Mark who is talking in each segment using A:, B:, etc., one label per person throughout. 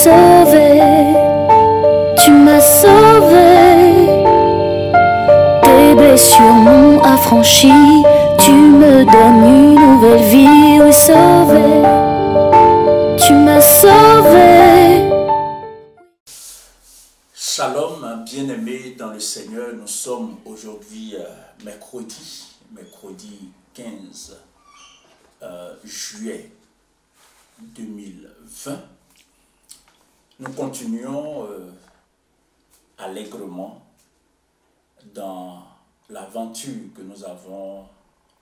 A: sauvé, tu m'as sauvé. Tes blessures m'ont affranchi, tu me donnes une nouvelle vie. Oui, sauvé, tu m'as sauvé.
B: Shalom, bien-aimés dans le Seigneur, nous sommes aujourd'hui mercredi 15 juillet 2020. Nous continuons allègrement dans l'aventure que nous avons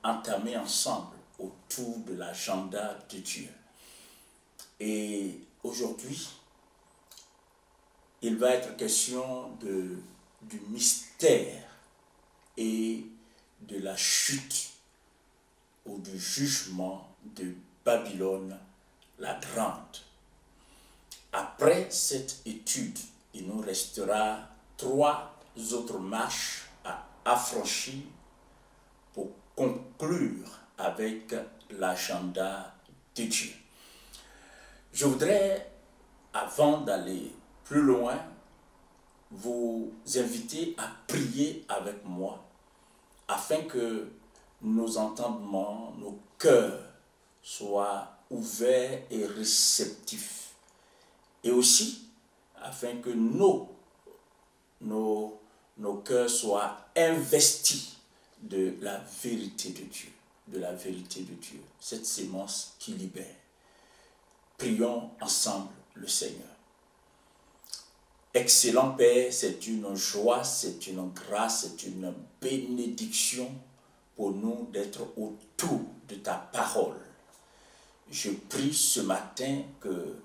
B: entamée ensemble autour de l'agenda de Dieu. Et aujourd'hui, il va être question du mystère et de la chute ou du jugement de Babylone la Grande. Après cette étude, il nous restera 3 autres marches à affranchir pour conclure avec l'agenda de Dieu. Je voudrais, avant d'aller plus loin, vous inviter à prier avec moi afin que nos entendements, nos cœurs soient ouverts et réceptifs. Et aussi, afin que nos cœurs soient investis de la vérité de Dieu, cette sémence qui libère. Prions ensemble le Seigneur. Excellent Père, c'est une joie, c'est une grâce, c'est une bénédiction pour nous d'être autour de ta parole. Je prie ce matin que,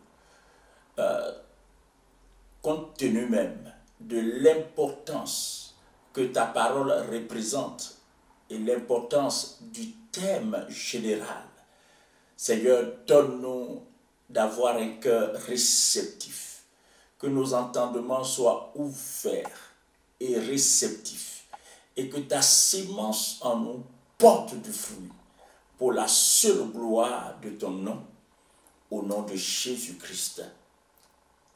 B: compte tenu même de l'importance que ta parole représente et l'importance du thème général, Seigneur, donne-nous d'avoir un cœur réceptif, que nos entendements soient ouverts et réceptifs, et que ta sémence en nous porte du fruit, pour la seule gloire de ton nom, au nom de Jésus-Christ.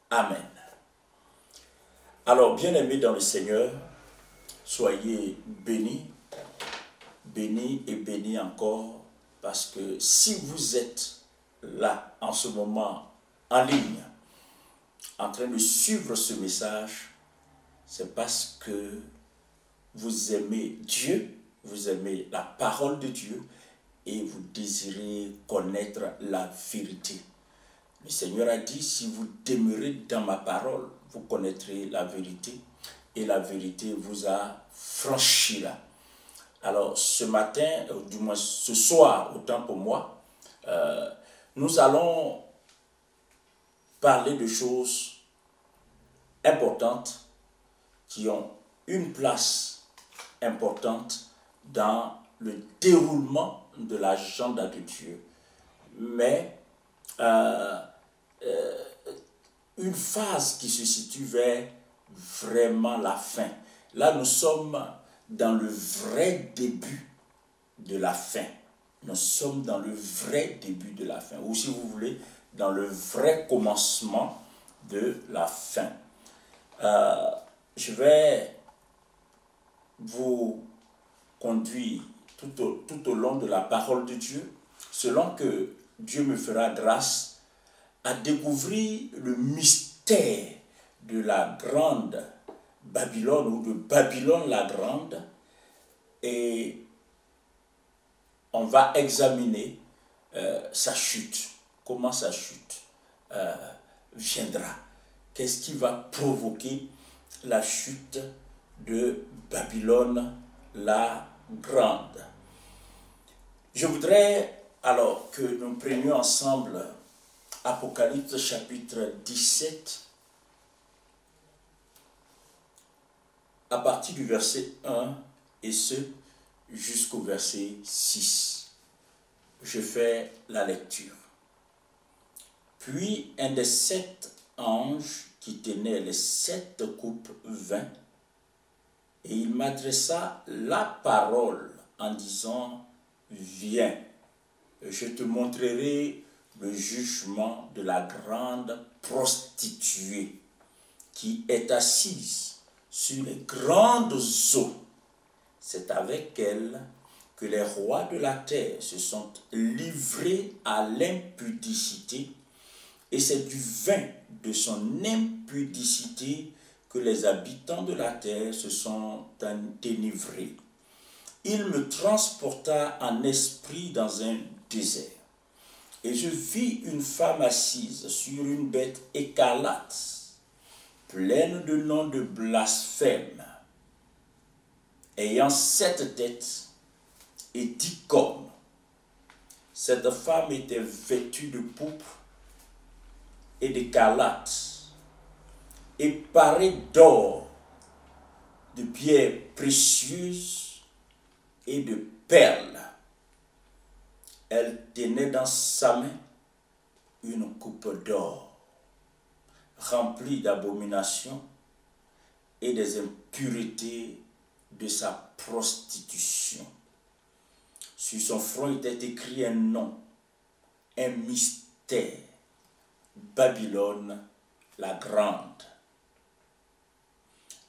B: Amen. Alors, bien-aimés dans le Seigneur, soyez bénis, bénis et bénis encore, parce que si vous êtes là, en ce moment, en ligne, en train de suivre ce message, c'est parce que vous aimez Dieu, vous aimez la parole de Dieu et vous désirez connaître la vérité. Le Seigneur a dit, si vous demeurez dans ma parole, vous connaîtrez la vérité et la vérité vous affranchira. Alors ce matin, ou du moins ce soir, autant pour moi, nous allons parler de choses importantes qui ont une place importante dans le déroulement de l'agenda de Dieu. Mais une phase qui se situe vers vraiment la fin. Là, nous sommes dans le vrai début de la fin. Nous sommes dans le vrai début de la fin. Ou si vous voulez, dans le vrai commencement de la fin. Je vais vous conduire tout au long de la parole de Dieu, selon que Dieu me fera grâce à découvrir le mystère de la grande Babylone ou de Babylone la grande, et on va examiner sa chute, comment sa chute viendra, qu'est-ce qui va provoquer la chute de Babylone la grande. Je voudrais alors que nous prenions ensemble Apocalypse chapitre 17, à partir du verset 1 et ce jusqu'au verset 6. Je fais la lecture. Puis un des 7 anges qui tenait les 7 coupes vint, et il m'adressa la parole en disant, viens, je te montrerai le jugement de la grande prostituée qui est assise sur les grandes eaux. C'est avec elle que les rois de la terre se sont livrés à l'impudicité, et c'est du vin de son impudicité que les habitants de la terre se sont dénivrés. Il me transporta en esprit dans un désert, et je vis une femme assise sur une bête écarlate, pleine de noms de blasphème, ayant 7 têtes et 10 cornes. Cette femme était vêtue de pourpre et d'écarlate, et parée d'or, de pierres précieuses et de perles. Elle tenait dans sa main une coupe d'or, remplie d'abominations et des impuretés de sa prostitution. Sur son front était écrit un nom, un mystère: Babylone la grande,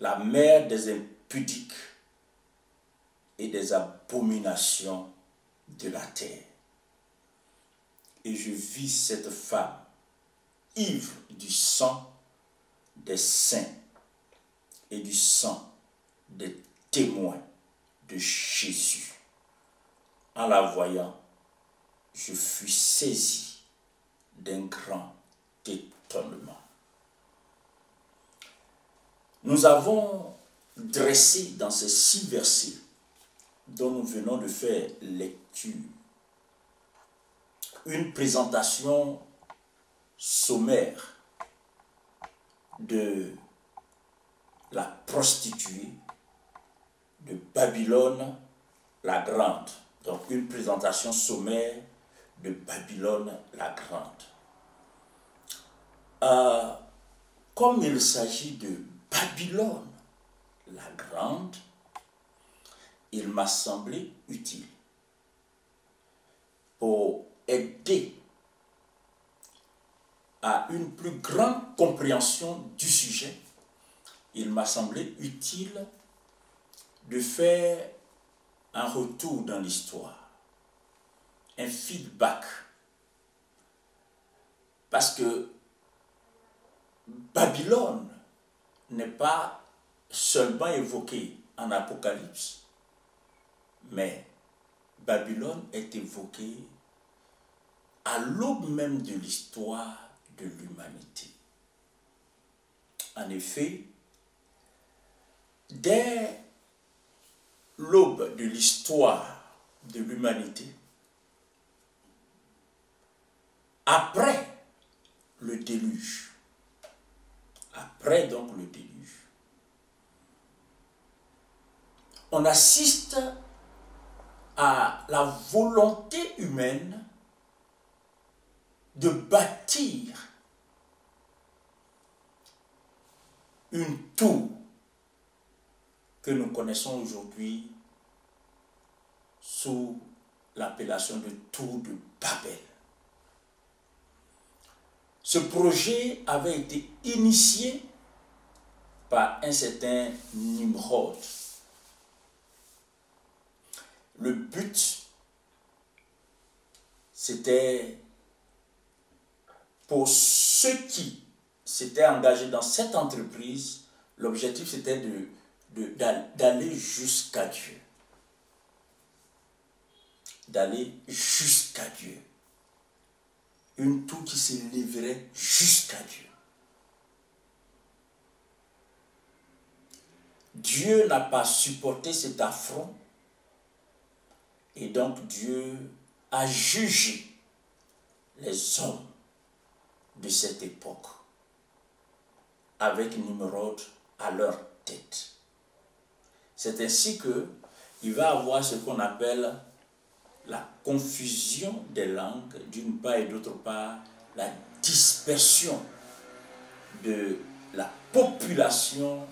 B: la mère des impudiques et des abominations de la terre. Et je vis cette femme ivre du sang des saints et du sang des témoins de Jésus. En la voyant, je fus saisi d'un grand étonnement. Nous avons dressé dans ces 6 versets dont nous venons de faire lecture une présentation sommaire de la prostituée de Babylone la grande. Donc une présentation sommaire de Babylone la grande. Comme il s'agit de Babylone la grande, il m'a semblé utile pour aider à une plus grande compréhension du sujet. Il m'a semblé utile de faire un retour dans l'histoire, un feedback, parce que Babylone n'est pas seulement évoquée en Apocalypse, mais Babylone est évoquée à l'aube même de l'histoire de l'humanité. En effet, dès l'aube de l'histoire de l'humanité, après le déluge, après donc le déluge, on assiste à la volonté humaine de bâtir une tour que nous connaissons aujourd'hui sous l'appellation de tour de Babel. Ce projet avait été initié par un certain Nimrod. Le but, c'était pour ceux qui s'étaient engagés dans cette entreprise, l'objectif c'était d'aller jusqu'à Dieu. D'aller jusqu'à Dieu. Une tour qui s'élèverait jusqu'à Dieu. Dieu n'a pas supporté cet affront, et donc Dieu a jugé les hommes de cette époque avec Nimrod à leur tête. C'est ainsi qu'il va avoir ce qu'on appelle la confusion des langues d'une part et d'autre part la dispersion de la population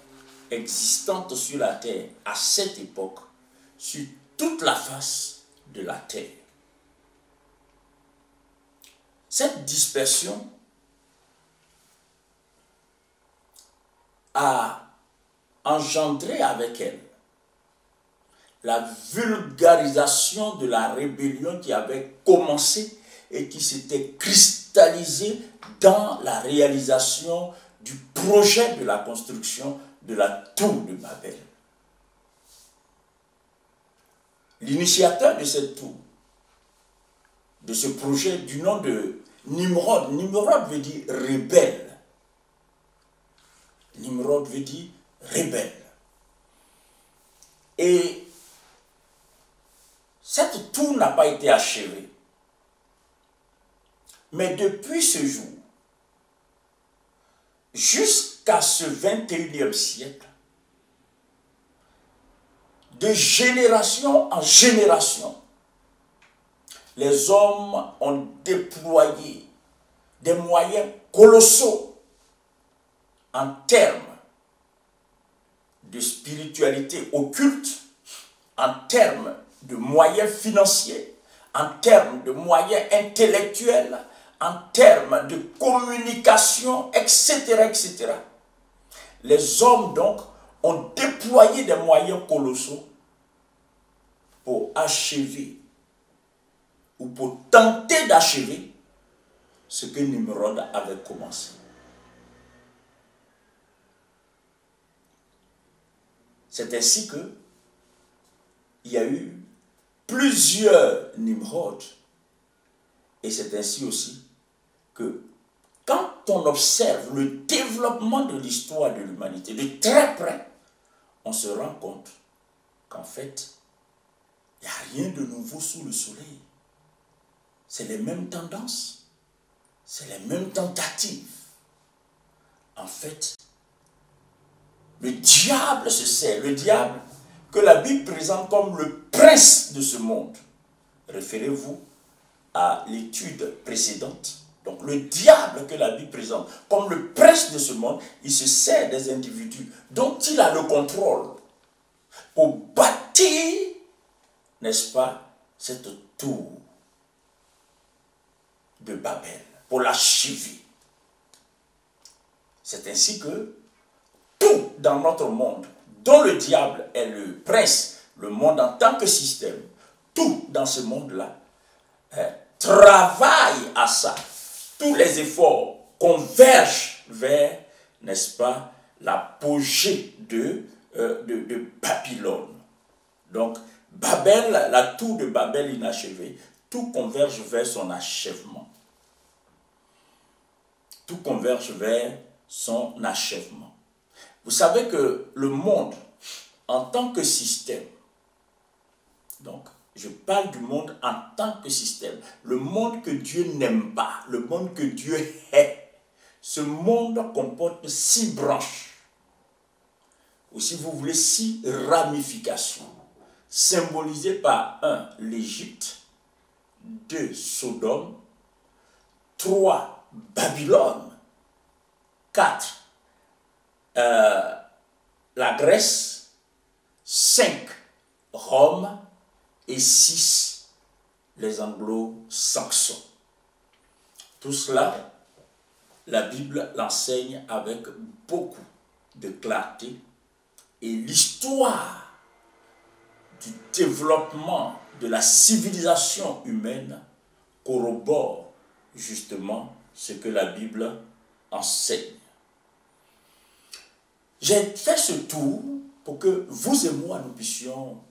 B: existante sur la terre à cette époque sur toute la face de la terre. Cette dispersion a engendré avec elle la vulgarisation de la rébellion qui avait commencé et qui s'était cristallisée dans la réalisation du projet de la construction de la tour de Babel. L'initiateur de cette tour, de ce projet du nom de Nimrod, Nimrod veut dire rebelle. Nimrod veut dire rebelle. Et cette tour n'a pas été achevée. Mais depuis ce jour, jusqu'à ce 21e siècle, de génération en génération, les hommes ont déployé des moyens colossaux en termes de spiritualité occulte, en termes de moyens financiers, en termes de moyens intellectuels, en termes de communication, etc., etc. Les hommes, donc, ont déployé des moyens colossaux pour achever ou pour tenter d'achever ce que Nimrod avait commencé. C'est ainsi que il y a eu plusieurs Nimrod, et c'est ainsi aussi que quand on observe le développement de l'histoire de l'humanité de très près, on se rend compte qu'en fait, il n'y a rien de nouveau sous le soleil. C'est les mêmes tendances, c'est les mêmes tentatives. En fait, le diable se sert, le diable que la Bible présente comme le prince de ce monde. Référez-vous à l'étude précédente. Donc le diable que la Bible présente comme le prince de ce monde, il se sert des individus dont il a le contrôle pour bâtir, n'est-ce pas, cette tour de Babel, pour l'achever. C'est ainsi que tout dans notre monde, dont le diable est le prince, le monde en tant que système, tout dans ce monde-là travaille à ça. Tous les efforts convergent vers, n'est-ce pas, l'apogée de Babylone. Donc, Babel, la tour de Babel inachevée, tout converge vers son achèvement. Tout converge vers son achèvement. Vous savez que le monde, en tant que système, donc, je parle du monde en tant que système, le monde que Dieu n'aime pas, le monde que Dieu hait. Ce monde comporte 6 branches, ou si vous voulez 6 ramifications, symbolisées par 1, l'Égypte, 2, Sodome, 3, Babylone, 4, la Grèce, 5, Rome, et 6, les anglo-saxons. Tout cela, la Bible l'enseigne avec beaucoup de clarté, et l'histoire du développement de la civilisation humaine corrobore justement ce que la Bible enseigne. J'ai fait ce tour pour que vous et moi nous puissions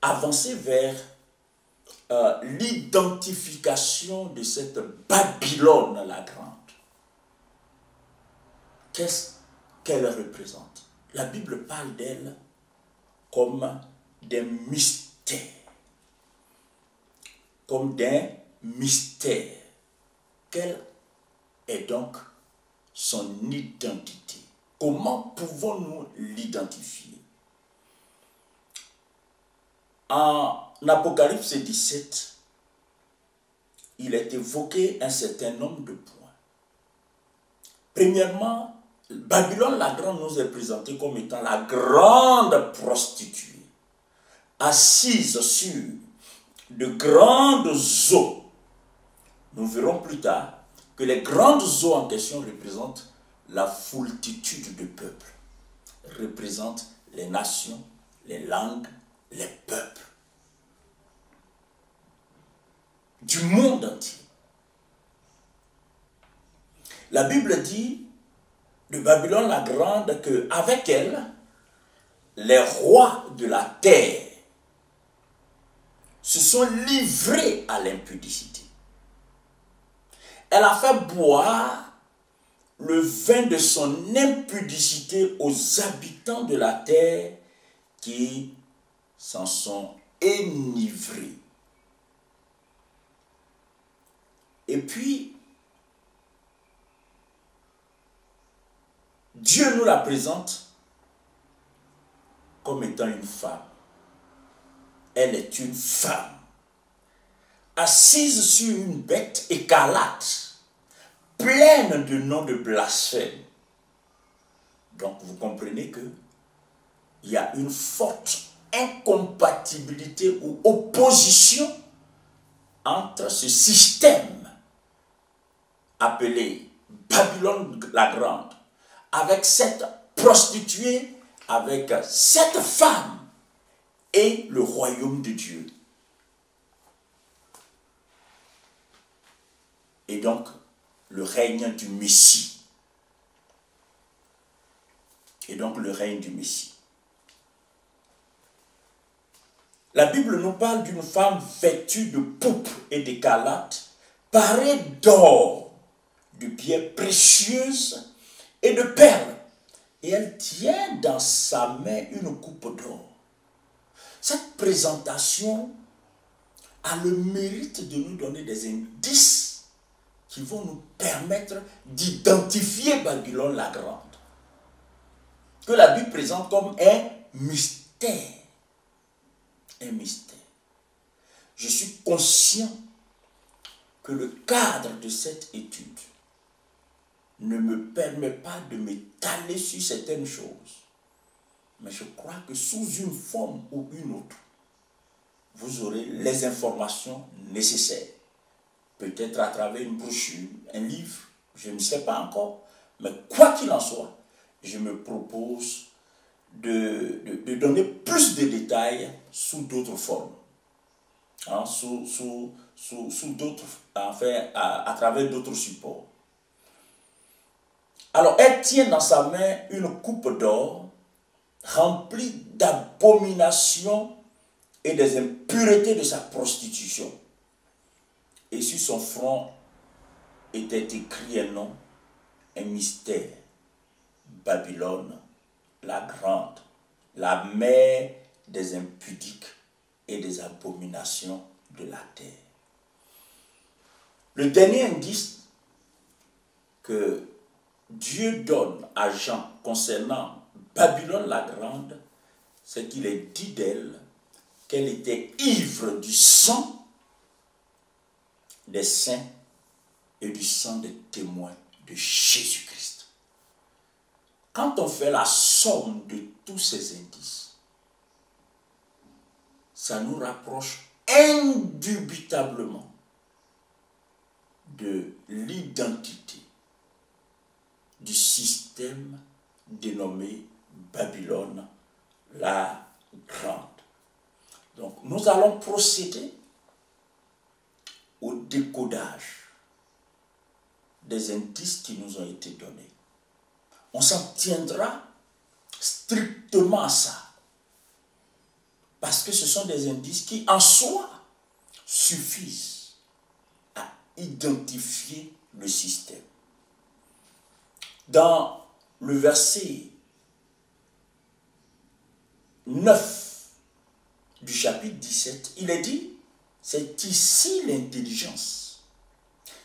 B: avancer vers l'identification de cette Babylone la Grande. Qu'est-ce qu'elle représente? La Bible parle d'elle comme des mystères. Comme d'un mystère. Quelle est donc son identité? Comment pouvons-nous l'identifier? En Apocalypse 17, il est évoqué un certain nombre de points. Premièrement, Babylone la Grande nous est présentée comme étant la grande prostituée, assise sur de grandes eaux, nous verrons plus tard que les grandes eaux en question représentent la foultitude de peuples, représentent les nations, les langues, les peuples du monde entier. La Bible dit de Babylone la Grande qu'avec elle, les rois de la terre se sont livrés à l'impudicité. Elle a fait boire le vin de son impudicité aux habitants de la terre qui s'en sont enivrés. Et puis, Dieu nous la présente comme étant une femme. Elle est une femme, assise sur une bête écarlate, pleine de noms de blasphème. Donc vous comprenez que il y a une forte incompatibilité ou opposition entre ce système appelé Babylone la Grande, avec cette prostituée, avec cette femme, et le royaume de Dieu. Et donc, le règne du Messie. Et donc, le règne du Messie. La Bible nous parle d'une femme vêtue de pourpre et d'écarlate, parée d'or, de pierres précieuses et de perles. Et elle tient dans sa main une coupe d'or. Cette présentation a le mérite de nous donner des indices qui vont nous permettre d'identifier Babylone la Grande, que la Bible présente comme un mystère. Un mystère. Je suis conscient que le cadre de cette étude ne me permet pas de m'étaler sur certaines choses. Mais je crois que sous une forme ou une autre, vous aurez les informations nécessaires. Peut-être à travers une brochure, un livre, je ne sais pas encore. Mais quoi qu'il en soit, je me propose de donner plus de détails sous d'autres formes. Hein, sous d'autres, enfin, à travers d'autres supports. Alors, elle tient dans sa main une coupe d'or rempli d'abominations et des impuretés de sa prostitution. Et sur son front était écrit un nom, un mystère. Babylone, la Grande, la mère des impudiques et des abominations de la terre. Le dernier indice que Dieu donne à Jean concernant Babylone la Grande, c'est qu'il est dit d'elle qu'elle était ivre du sang des saints et du sang des témoins de Jésus-Christ. Quand on fait la somme de tous ces indices, ça nous rapproche indubitablement de l'identité du système dénommé Babylone la Grande. Donc, nous allons procéder au décodage des indices qui nous ont été donnés. On s'en tiendra strictement à ça, parce que ce sont des indices qui, en soi, suffisent à identifier le système. Dans le verset 9 du chapitre 17, il est dit, c'est ici l'intelligence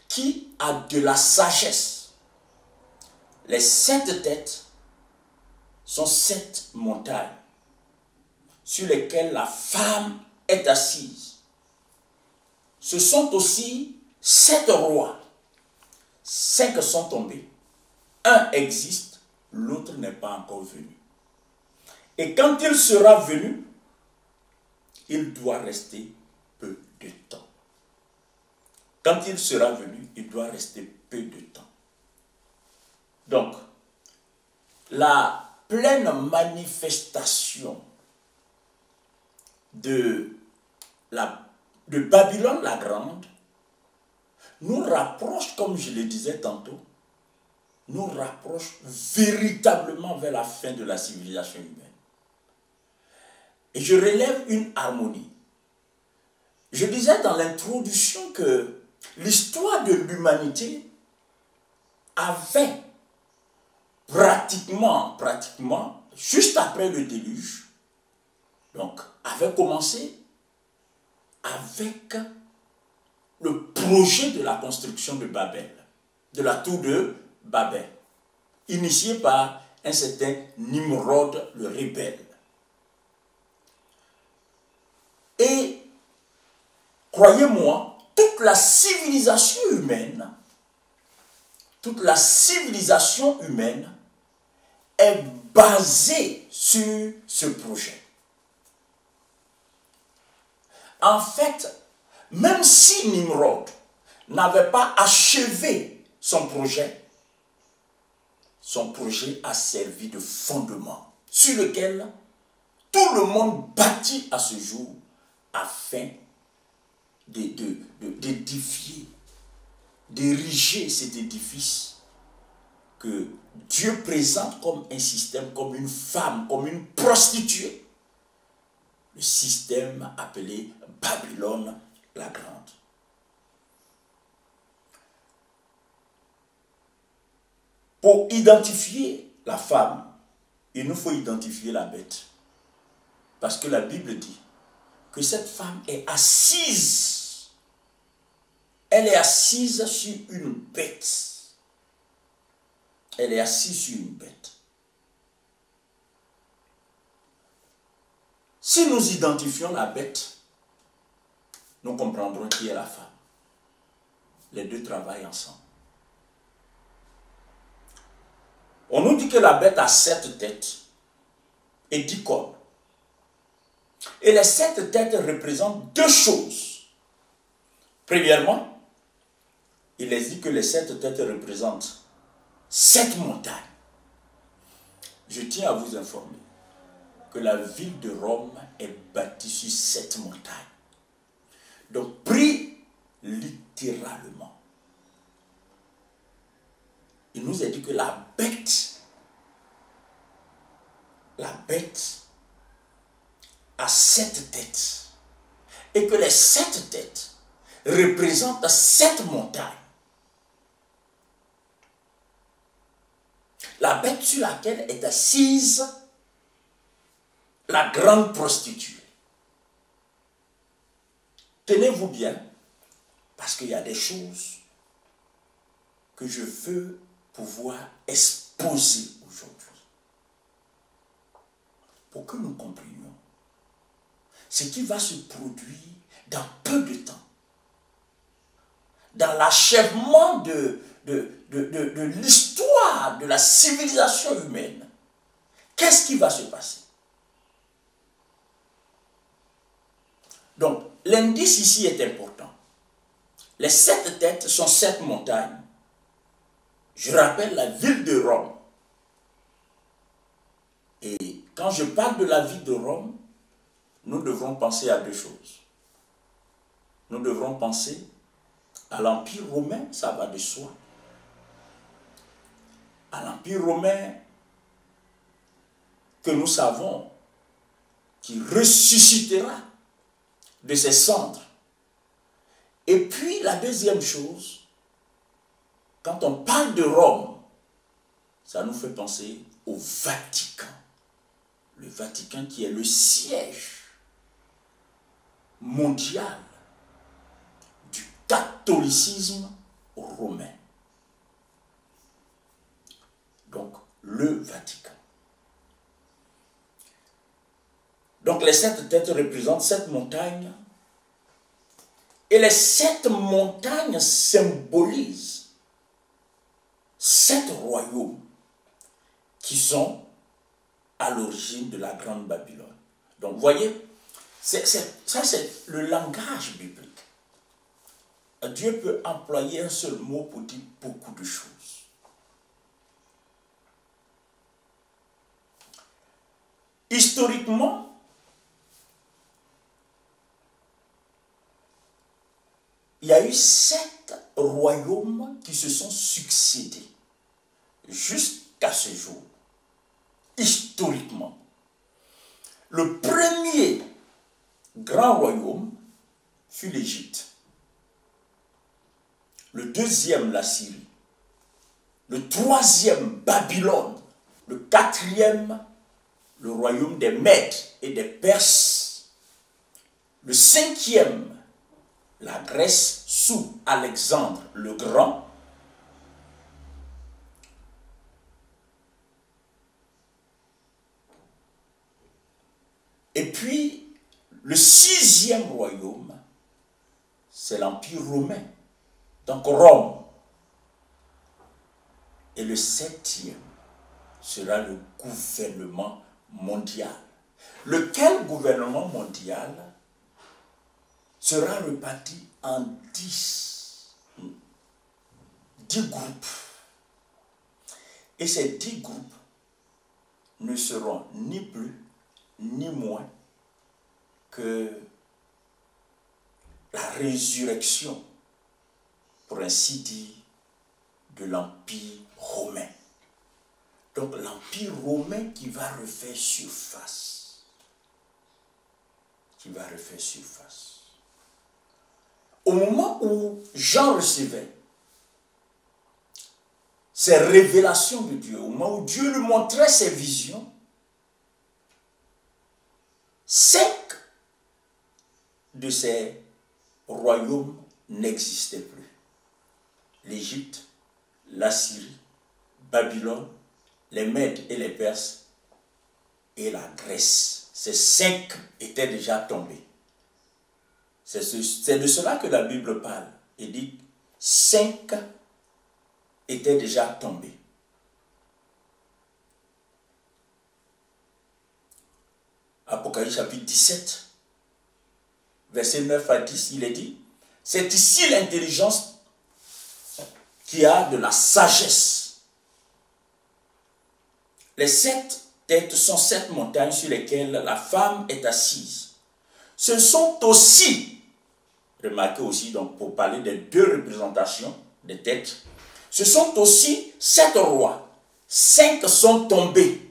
B: qui a de la sagesse. Les 7 têtes sont 7 montagnes sur lesquelles la femme est assise. Ce sont aussi 7 rois. 5 sont tombés. Un existe, l'autre n'est pas encore venu. Et quand il sera venu, il doit rester peu de temps. quand il sera venu, il doit rester peu de temps. Donc, la pleine manifestation de Babylone la Grande nous rapproche, comme je le disais tantôt, nous rapproche véritablement vers la fin de la civilisation humaine. Et je relève une harmonie. Je disais dans l'introduction que l'histoire de l'humanité avait pratiquement, juste après le déluge, donc avait commencé avec le projet de la construction de Babel, de la tour de Babel, initié par un certain Nimrod le rebelle. Et croyez-moi, toute la civilisation humaine est basée sur ce projet. En fait, même si Nimrod n'avait pas achevé son projet a servi de fondement sur lequel tout le monde bâtit à ce jour afin d'édifier, d'ériger cet édifice que Dieu présente comme un système, comme une femme, comme une prostituée. Le système appelé Babylone la Grande. Pour identifier la femme, il nous faut identifier la bête. Parce que la Bible dit que cette femme est assise. Elle est assise sur une bête. Elle est assise sur une bête. Si nous identifions la bête, nous comprendrons qui est la femme. Les deux travaillent ensemble. On nous dit que la bête a 7 têtes et 10 cornes. Et les 7 têtes représentent 2 choses. Premièrement, il est dit que les 7 têtes représentent 7 montagnes. Je tiens à vous informer que la ville de Rome est bâtie sur 7 montagnes. Donc, pris littéralement, il nous a dit que la bête a 7 têtes et que les 7 têtes représentent 7 montagnes. La bête sur laquelle est assise la grande prostituée. Tenez-vous bien, parce qu'il y a des choses que je veux pouvoir exposer aujourd'hui. Pour que nous comprenions ce qui va se produire dans peu de temps. Dans l'achèvement de l'histoire de la civilisation humaine. Qu'est-ce qui va se passer? Donc, l'indice ici est important. Les 7 têtes sont 7 montagnes. Je rappelle la ville de Rome. Et quand je parle de la ville de Rome, nous devrons penser à 2 choses. Nous devrons penser à l'Empire romain, ça va de soi. À l'Empire romain que nous savons qui ressuscitera de ses cendres. Et puis la deuxième chose, quand on parle de Rome, ça nous fait penser au Vatican. Le Vatican qui est le siège mondial du catholicisme romain. Donc, le Vatican. Donc, les 7 têtes représentent 7 montagnes. Et les 7 montagnes symbolisent 7 royaumes qui sont à l'origine de la Grande Babylone. Donc, vous voyez, ça c'est le langage biblique. Dieu peut employer un seul mot pour dire beaucoup de choses. Historiquement, il y a eu 7 royaumes qui se sont succédés jusqu'à ce jour. Historiquement, le premier grand royaume fut l'Égypte. Le deuxième, la Syrie. Le troisième, Babylone. Le quatrième, le royaume des Mèdes et des Perses. Le cinquième, la Grèce sous Alexandre le Grand. Et puis, le sixième royaume, c'est l'Empire romain. Donc Rome. Et le septième sera le gouvernement mondial. Lequel gouvernement mondial sera réparti en 10 groupes. Et ces 10 groupes ne seront ni plus ni moins que la résurrection, pour ainsi dire, de l'Empire romain. Donc l'Empire romain qui va refaire surface. Qui va refaire surface. Au moment où Jean recevait ces révélations de Dieu, au moment où Dieu lui montrait ses visions, 5 de ces royaumes n'existaient plus. L'Égypte, la Syrie, Babylone, les Mèdes et les Perses et la Grèce. Ces 5 étaient déjà tombés. C'est de cela que la Bible parle et dit 5 étaient déjà tombés. Apocalypse chapitre 17, verset 9 à 10, il est dit, c'est ici l'intelligence qui a de la sagesse. Les 7 têtes sont 7 montagnes sur lesquelles la femme est assise. Ce sont aussi, remarquez aussi, donc pour parler des 2 représentations des têtes, ce sont aussi 7 rois. 5 sont tombés.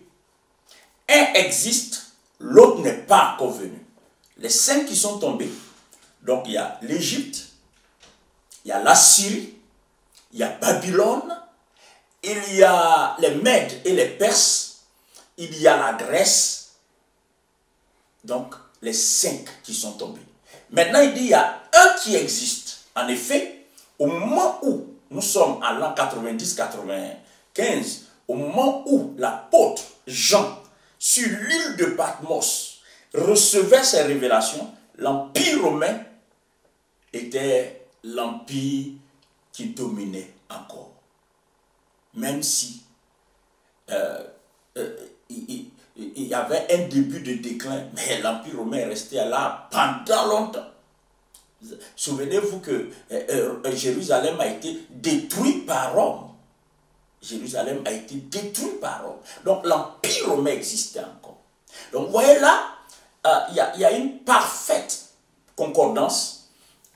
B: Un existe, l'autre n'est pas encore venu. Les 5 qui sont tombés, donc il y a l'Égypte, il y a la Syrie, il y a Babylone, il y a les Mèdes et les Perses, il y a la Grèce, donc les 5 qui sont tombés. Maintenant il dit il y a un qui existe. En effet, au moment où nous sommes à l'an 90-95, au moment où l'apôtre Jean, sur l'île de Patmos, recevait ces révélations, l'Empire romain était l'empire qui dominait encore. Même si il y avait un début de déclin, mais l'Empire romain est resté là pendant longtemps. Souvenez-vous que Jérusalem a été détruit par Rome. Jérusalem a été détruit par Rome. Donc l'Empire romain existait encore. Donc vous voyez là, il y a une parfaite concordance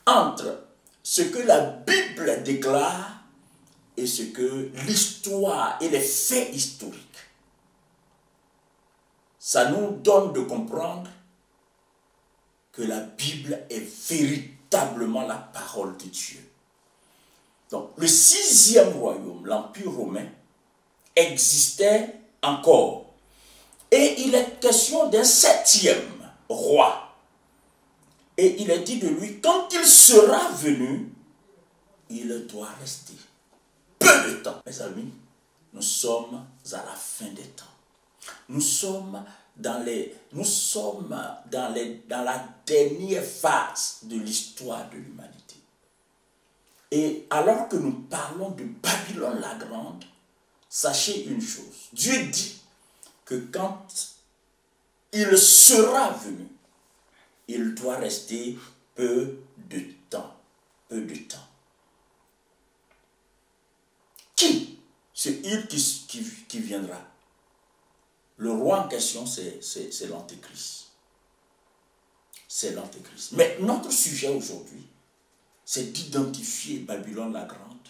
B: entre ce que la Bible déclare et ce que l'histoire et les faits historiques. Ça nous donne de comprendre que la Bible est véritablement la parole de Dieu. Donc, le 6e royaume, l'Empire romain, existait encore. Et il est question d'un 7e roi. Et il est dit de lui, quand il sera venu, il doit rester peu de temps. Mes amis, nous sommes à la fin des temps. Nous sommes dans la dernière phase de l'histoire de l'humanité. Et alors que nous parlons de Babylone la Grande, sachez une chose. Dieu dit que quand il sera venu, il doit rester peu de temps. peu de temps. Qui? C'est il qui viendra. Le roi en question, c'est l'Antéchrist. C'est l'Antéchrist. Mais notre sujet aujourd'hui, c'est d'identifier Babylone la Grande.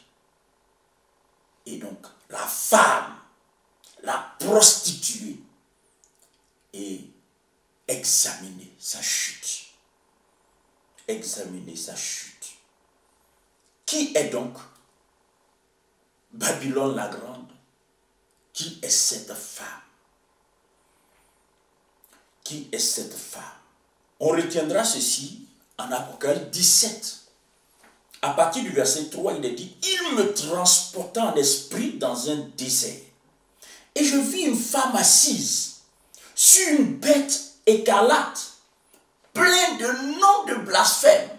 B: Et donc, la femme, la prostituée, et examiner sa chute. Examiner sa chute. Qui est donc Babylone la Grande? Qui est cette femme? Qui est cette femme? On retiendra ceci en Apocalypse 17. À partir du verset 3, il est dit: il me transporta en esprit dans un désert. Et je vis une femme assise sur une bête écarlate, plein de noms de blasphème.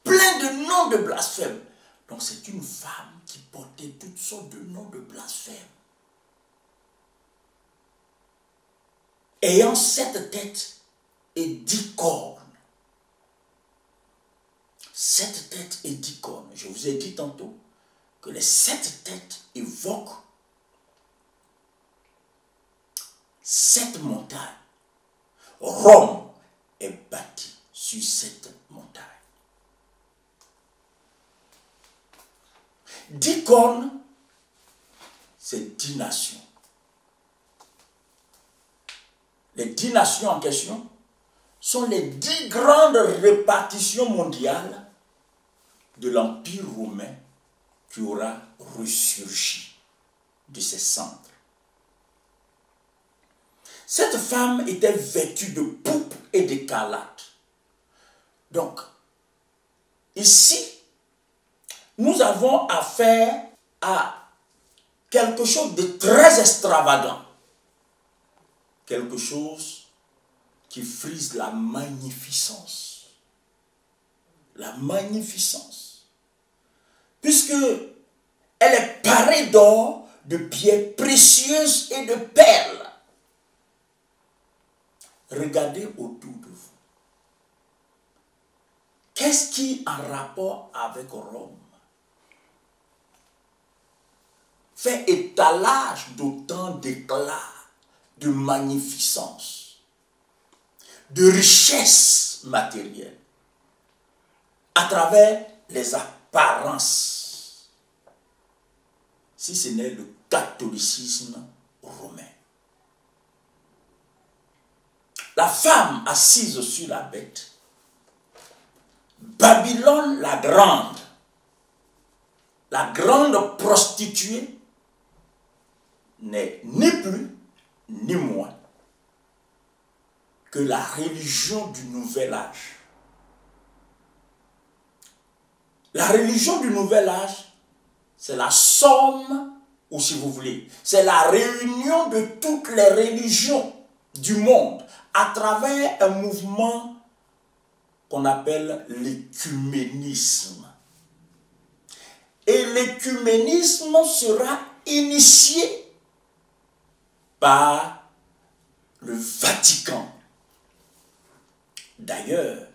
B: Plein de noms de blasphème. Donc c'est une femme qui portait toutes sortes de noms de blasphème. Ayant 7 têtes et 10 cornes. 7 têtes et 10 cornes. Je vous ai dit tantôt que les 7 têtes évoquent 7 montagnes. Rome est bâtie sur cette montagne. 10 cornes, c'est 10 nations. Les 10 nations en question sont les 10 grandes répartitions mondiales de l'Empire romain qui aura ressurgi de ses cendres. Cette femme était vêtue de pourpre et d'écarlate. Donc, ici, nous avons affaire à quelque chose de très extravagant. Quelque chose qui frise la magnificence. La magnificence. Puisque elle est parée d'or, de pierres précieuses et de perles. Regardez autour de vous. Qu'est-ce qui est en rapport avec Rome fait étalage d'autant d'éclat, de magnificence, de richesse matérielle, à travers les apparences, si ce n'est le catholicisme romain. La femme assise sur la bête, Babylone la grande prostituée, n'est ni plus ni moins que la religion du nouvel âge. La religion du nouvel âge, c'est la somme, ou si vous voulez, c'est la réunion de toutes les religions du monde à travers un mouvement qu'on appelle l'écuménisme. Et l'écuménisme sera initié par le Vatican. D'ailleurs,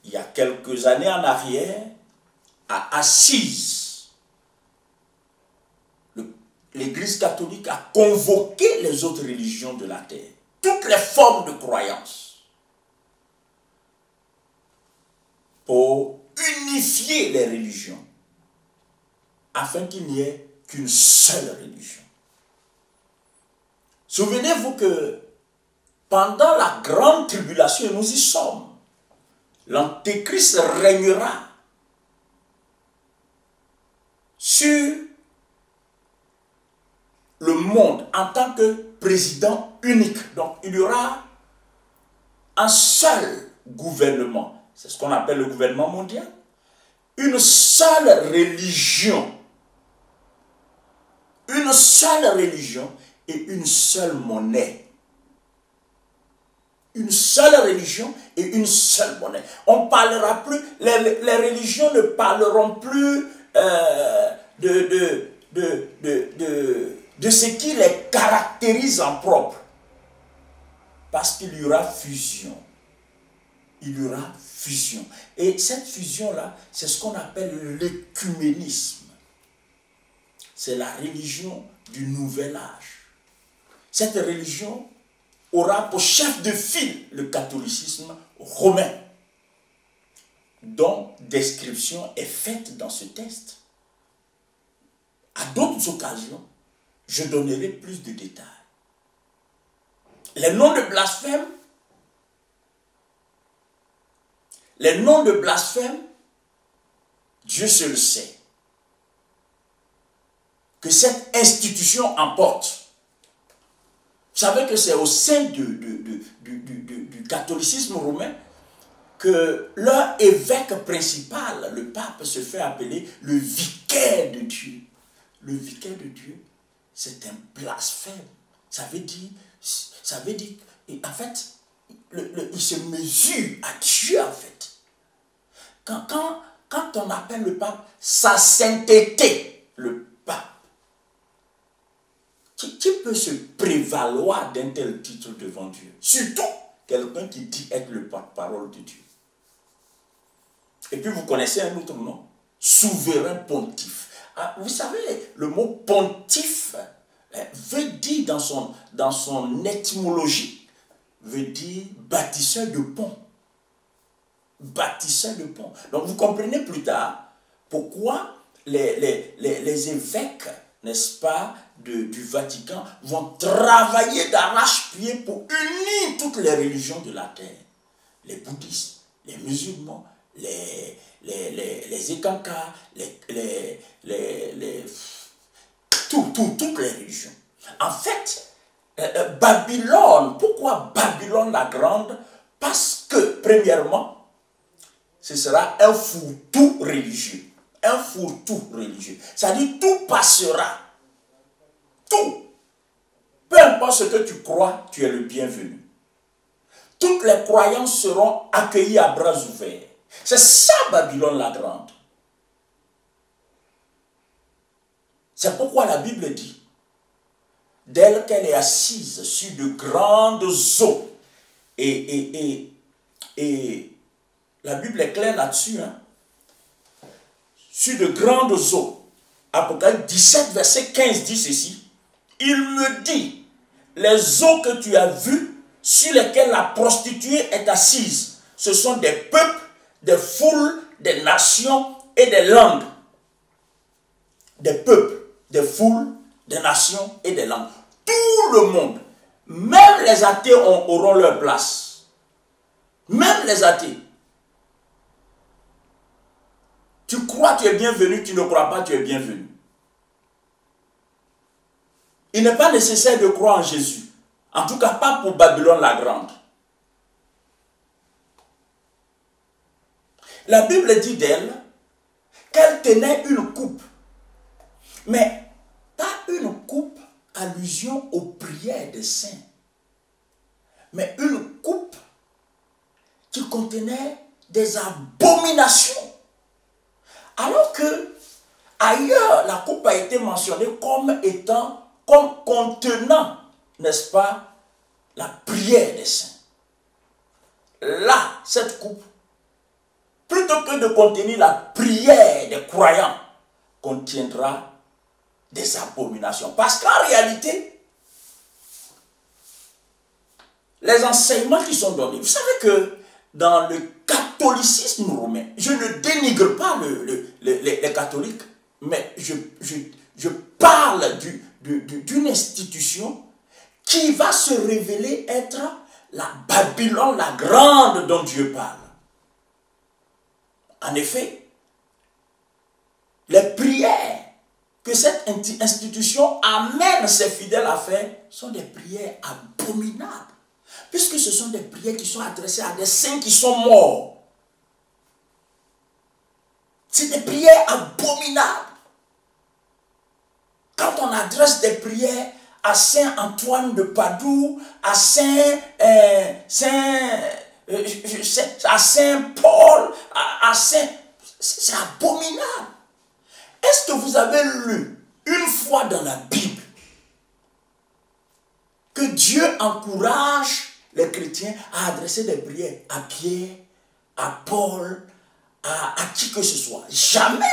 B: il y a quelques années en arrière, à Assise, l'Église catholique a convoqué les autres religions de la terre, toutes les formes de croyance, pour unifier les religions, afin qu'il n'y ait qu'une seule religion. Souvenez-vous que pendant la grande tribulation, et nous y sommes, l'Antéchrist régnera sur le monde en tant que président unique. Donc il y aura un seul gouvernement. C'est ce qu'on appelle le gouvernement mondial. Une seule religion. Une seule religion et une seule monnaie. Une seule religion et une seule monnaie. On parlera plus, les religions ne parleront plus de ce qui les caractérise en propre. Parce qu'il y aura fusion. il y aura fusion. Et cette fusion-là, c'est ce qu'on appelle l'œcuménisme. C'est la religion du nouvel âge. Cette religion aura pour chef de file le catholicisme romain, dont description est faite dans ce texte. À d'autres occasions, je donnerai plus de détails. Les noms de blasphème, Dieu seul sait que cette institution emporte. Vous savez que c'est au sein du catholicisme romain que leur évêque principal, le pape, se fait appeler le vicaire de Dieu. Le vicaire de Dieu, c'est un blasphème. Ça veut dire, en fait, il se mesure à Dieu, en fait. Quand on appelle le pape sa sainteté, le pape, qui peut se prévaloir d'un tel titre devant Dieu? Surtout quelqu'un qui dit être le porte-parole de Dieu. Et puis vous connaissez un autre nom, souverain pontife. Ah, vous savez, le mot pontife veut dire dans son étymologie, veut dire bâtisseur de pont. Bâtisseur de pont. Donc vous comprenez plus tard pourquoi les évêques, n'est-ce pas, du Vatican vont travailler d'arrache-pied pour unir toutes les religions de la terre. Les bouddhistes, les musulmans, les Ekankas, toutes les religions. En fait, Babylone, pourquoi Babylone la Grande? Parce que, premièrement, ce sera un fourre-tout religieux. Un fourre-tout religieux. C'est-à-dire, tout passera. Tout. Peu importe ce que tu crois, tu es le bienvenu. Toutes les croyances seront accueillies à bras ouverts. C'est ça Babylone la Grande. C'est pourquoi la Bible dit, d'elle qu'elle est assise sur de grandes eaux. Et la Bible est claire là-dessus. Hein? Sur de grandes eaux. Apocalypse 17, verset 15 dit ceci. Il me dit, les eaux que tu as vues, sur lesquelles la prostituée est assise, ce sont des peuples, des foules, des nations et des langues. Des peuples, des foules, des nations et des langues. Tout le monde, même les athées auront leur place. Même les athées. Tu crois tu es bienvenu, tu ne crois pas tu es bienvenu. Il n'est pas nécessaire de croire en Jésus. En tout cas, pas pour Babylone la Grande. La Bible dit d'elle qu'elle tenait une coupe. Mais pas une coupe allusion aux prières des saints. Mais une coupe qui contenait des abominations. Alors que ailleurs, la coupe a été mentionnée comme contenant, n'est-ce pas, la prière des saints. Là, cette coupe, plutôt que de contenir la prière des croyants, contiendra des abominations. Parce qu'en réalité, les enseignements qui sont donnés, vous savez que dans le catholicisme romain, je ne dénigre pas les catholiques, mais je parle d'une institution qui va se révéler être la Babylone la Grande dont Dieu parle. En effet, les prières que cette institution amène ses fidèles à faire sont des prières abominables. Puisque ce sont des prières qui sont adressées à des saints qui sont morts. C'est des prières abominables. Quand on adresse des prières à Saint Antoine de Padoue, à Saint Paul, c'est abominable. Est-ce que vous avez lu une fois dans la Bible que Dieu encourage les chrétiens à adresser des prières à Pierre, à Paul, à qui que ce soit. Jamais.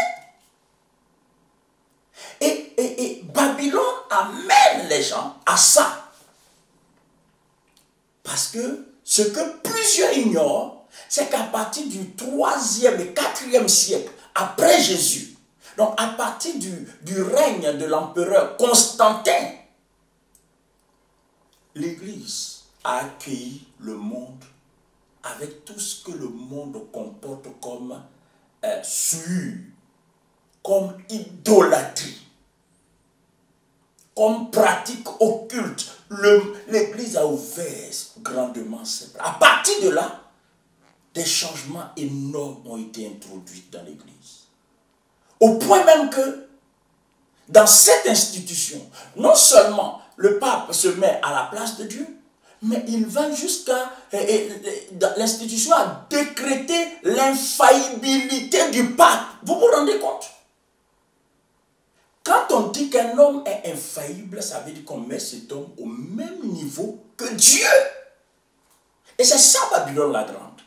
B: Et Babylone amène les gens à ça. Parce que ce que plusieurs ignorent, c'est qu'à partir du 3e et 4e siècle, après Jésus, donc à partir du règne de l'empereur Constantin, l'Église a accueilli le monde avec tout ce que le monde comporte comme souillure, comme idolâtrie, comme pratique occulte. L'Église a ouvert grandement ses bras. À partir de là, des changements énormes ont été introduits dans l'Église. Au point même que, dans cette institution, non seulement le pape se met à la place de Dieu, mais il va jusqu'à... L'institution a décrété l'infaillibilité du pape. Vous vous rendez compte? Quand on dit qu'un homme est infaillible, ça veut dire qu'on met cet homme au même niveau que Dieu. Et c'est ça Babylone la Grande.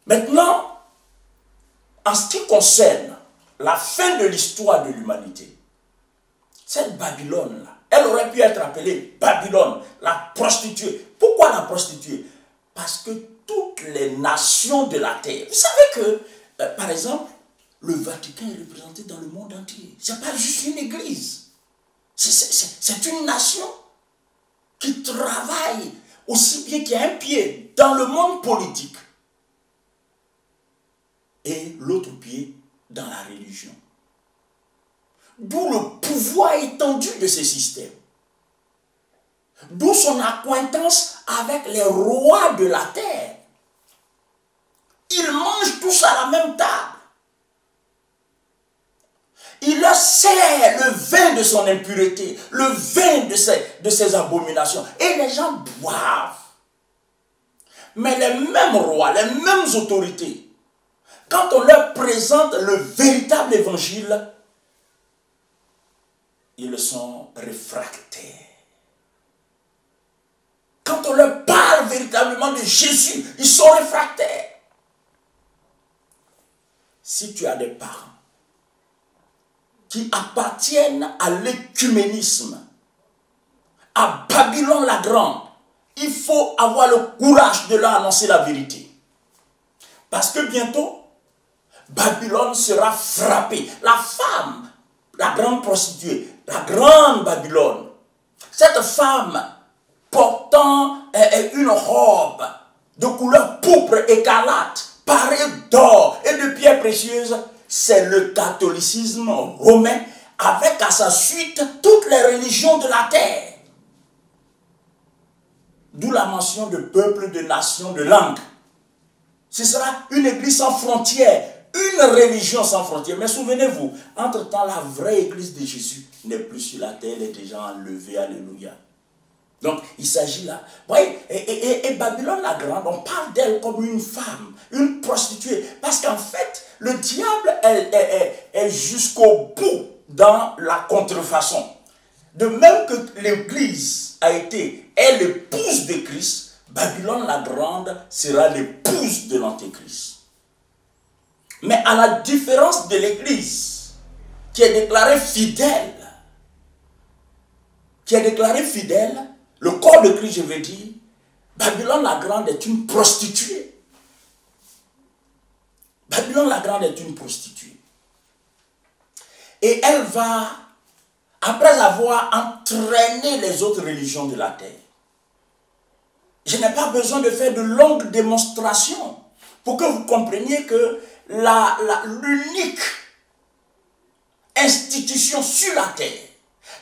B: Maintenant, en ce qui concerne la fin de l'histoire de l'humanité, cette Babylone-là, elle aurait pu être appelée Babylone, la prostituée. Pourquoi la prostituée? Parce que toutes les nations de la terre, vous savez que, par exemple, le Vatican est représenté dans le monde entier. Ce n'est pas juste une église. C'est une nation qui travaille aussi bien qu'il y a un pied dans le monde politique et l'autre pied dans la religion. D'où le pouvoir étendu de ces systèmes. D'où son accointance avec les rois de la terre. Ils mangent tous à la même table. Il leur sert le vin de son impureté, le vin de ses abominations. Et les gens boivent. Mais les mêmes rois, les mêmes autorités, quand on leur présente le véritable évangile, ils sont réfractaires. Quand on leur parle véritablement de Jésus, ils sont réfractaires. Si tu as des parents qui appartiennent à l'écuménisme, à Babylone la Grande, il faut avoir le courage de leur annoncer la vérité. Parce que bientôt, Babylone sera frappée. La femme, la grande prostituée, la grande Babylone, cette femme portant une robe de couleur pourpre écarlate, parée d'or et de pierres précieuses, c'est le catholicisme romain avec à sa suite toutes les religions de la terre. D'où la mention de peuples, de nations, de langues. Ce sera une église sans frontières, une religion sans frontières. Mais souvenez-vous, entre-temps, la vraie église de Jésus n'est plus sur la terre, elle est déjà enlevée, alléluia. Donc, il s'agit là. Voyez, et Babylone la Grande, on parle d'elle comme une femme, une prostituée. Parce qu'en fait, le diable est jusqu'au bout dans la contrefaçon. De même que l'Église est l'épouse de Christ, Babylone la Grande sera l'épouse de l'Antéchrist. Mais à la différence de l'Église, qui est déclarée fidèle, le corps de Christ, je veux dire, Babylone la Grande est une prostituée. Babylone la Grande est une prostituée. Et elle va, après avoir entraîné les autres religions de la terre, je n'ai pas besoin de faire de longues démonstrations pour que vous compreniez que l'unique institution sur la terre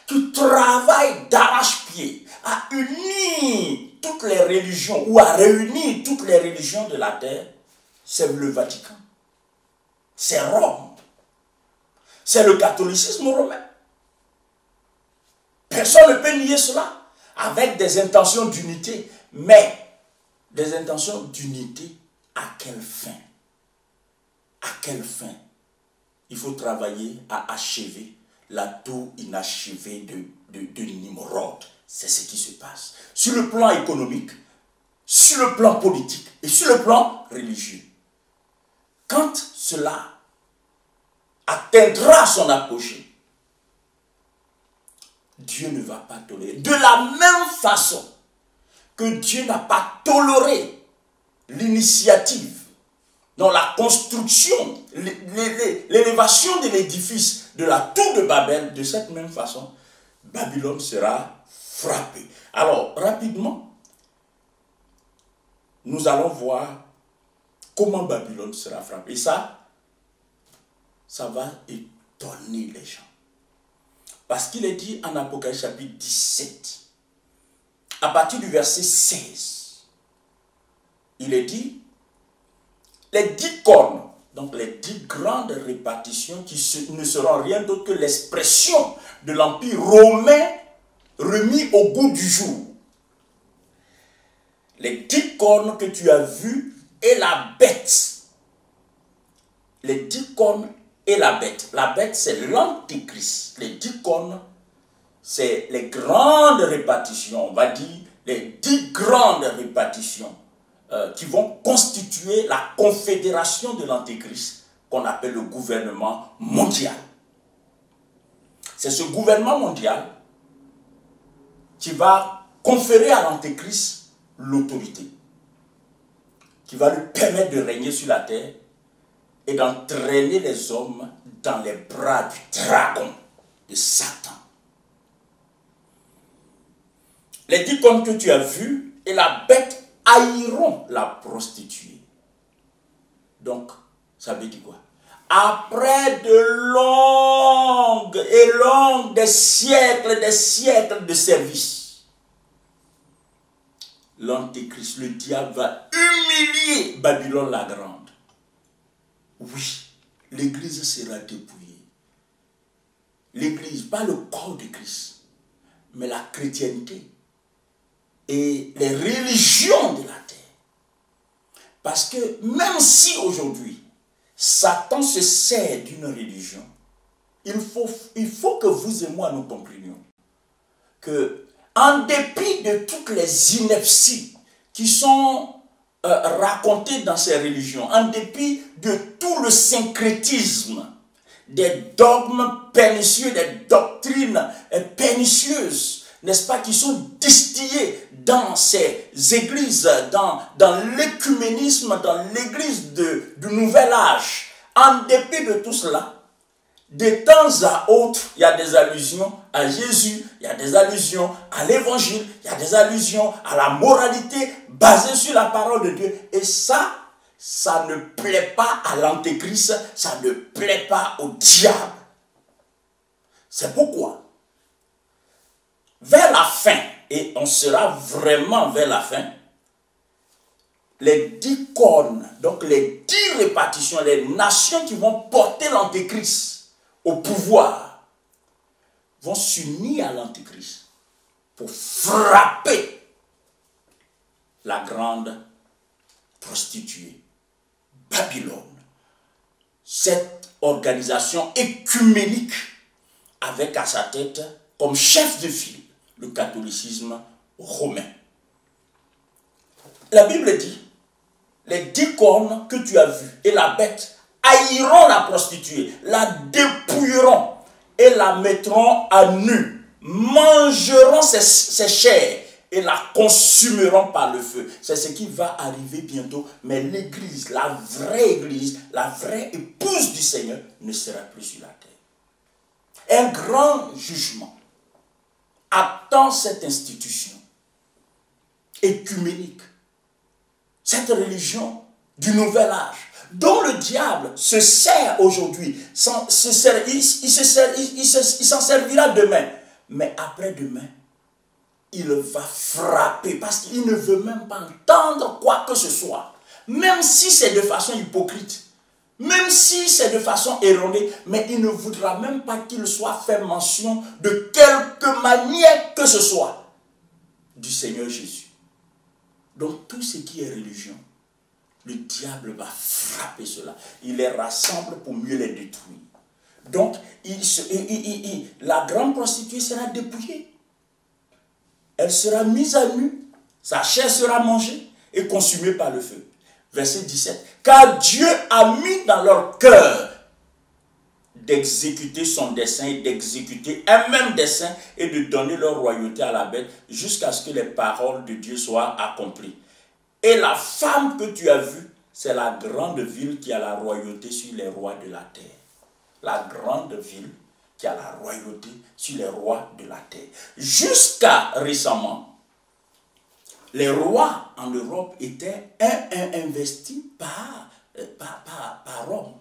B: qui travaille d'arrache-pied à unir toutes les religions ou à réunir toutes les religions de la terre, c'est le Vatican. C'est Rome. C'est le catholicisme romain. Personne ne peut nier cela avec des intentions d'unité. Mais des intentions d'unité, à quelle fin? À quelle fin? Il faut travailler à achever la tour inachevée de Nimrod. C'est ce qui se passe. Sur le plan économique, sur le plan politique et sur le plan religieux. Quand cela atteindra son apogée, Dieu ne va pas tolérer. De la même façon que Dieu n'a pas toléré l'initiative dans la construction, l'élévation de l'édifice de la tour de Babel, de cette même façon, Babylone sera frappée. Alors, rapidement, nous allons voir comment Babylone sera frappée. Et ça va étonner les gens. Parce qu'il est dit en Apocalypse chapitre 17, à partir du verset 16, il est dit, les 10 cornes, donc les 10 grandes répartitions qui ne seront rien d'autre que l'expression de l'Empire romain remis au goût du jour. Les 10 cornes que tu as vues et la bête. Les 10 cornes et la bête. La bête, c'est l'antéchrist. Les 10 cornes, c'est les grandes répartitions, on va dire les 10 grandes répartitions qui vont constituer la confédération de l'antéchrist qu'on appelle le gouvernement mondial. C'est ce gouvernement mondial qui va conférer à l'antéchrist l'autorité, qui va lui permettre de régner sur la terre et d'entraîner les hommes dans les bras du dragon, de Satan. Les 10 cornes que tu as vues et la bête haïront la prostituée. Donc, ça veut dire quoi? Après de longues, des siècles de service, l'antéchrist, le diable, va humilier Babylone la Grande. Oui, l'église sera dépouillée. L'église, pas le corps de Christ, mais la chrétienté et les religions de la terre. Parce que même si aujourd'hui, Satan se sert d'une religion, il faut que vous et moi nous comprenions que, en dépit de toutes les inepties qui sont racontées dans ces religions, en dépit de tout le syncrétisme, des dogmes pernicieux, des doctrines pernicieuses, n'est-ce pas, qui sont distillées dans ces églises, dans l'écuménisme, dans l'église du nouvel âge. En dépit de tout cela, de temps à autre, il y a des allusions à Jésus, il y a des allusions à l'évangile, il y a des allusions à la moralité basée sur la parole de Dieu. Et ça ne plaît pas à l'antéchrist, ça ne plaît pas au diable. C'est pourquoi, vers la fin, et on sera vraiment vers la fin, les 10 cornes, donc les 10 répartitions, les nations qui vont porter l'antéchrist au pouvoir, vont s'unir à l'antéchrist pour frapper la grande prostituée, Babylone. Cette organisation écuménique avec à sa tête comme chef de file le catholicisme romain. La Bible dit, les 10 cornes que tu as vues et la bête haïront la prostituée, la dépouilleront et la mettront à nu, mangeront ses chairs et la consumeront par le feu. C'est ce qui va arriver bientôt, mais l'église, la vraie épouse du Seigneur ne sera plus sur la terre. Un grand jugement attend cette institution écuménique, cette religion du nouvel âge, dont le diable se sert aujourd'hui. Il s'en servira demain, mais après-demain, il va frapper parce qu'il ne veut même pas entendre quoi que ce soit, même si c'est de façon hypocrite, même si c'est de façon erronée, mais il ne voudra même pas qu'il soit fait mention de quelque manière que ce soit du Seigneur Jésus. Donc tout ce qui est religion, le diable va frapper cela. Il les rassemble pour mieux les détruire. Donc la grande prostituée sera dépouillée. Elle sera mise à nu, sa chair sera mangée, et consumés par le feu. Verset 17. Car Dieu a mis dans leur cœur d'exécuter son dessein et d'exécuter un même dessein et de donner leur royauté à la bête jusqu'à ce que les paroles de Dieu soient accomplies. Et la femme que tu as vue, c'est la grande ville qui a la royauté sur les rois de la terre. La grande ville qui a la royauté sur les rois de la terre. Jusqu'à récemment, les rois en Europe étaient investis par Rome.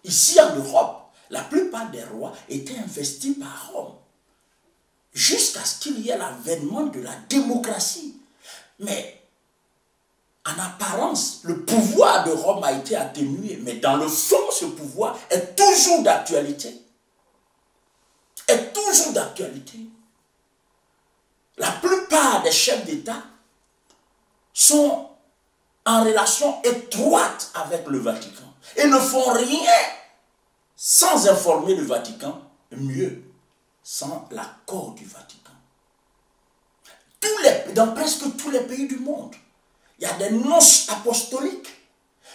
B: Ici en Europe, la plupart des rois étaient investis par Rome. Jusqu'à ce qu'il y ait l'avènement de la démocratie. Mais en apparence, le pouvoir de Rome a été atténué. Mais dans le fond, ce pouvoir est toujours d'actualité. Est toujours d'actualité. La plupart des chefs d'État sont en relation étroite avec le Vatican et ne font rien sans informer le Vatican, mieux, sans l'accord du Vatican. Dans presque tous les pays du monde, il y a des nonces apostoliques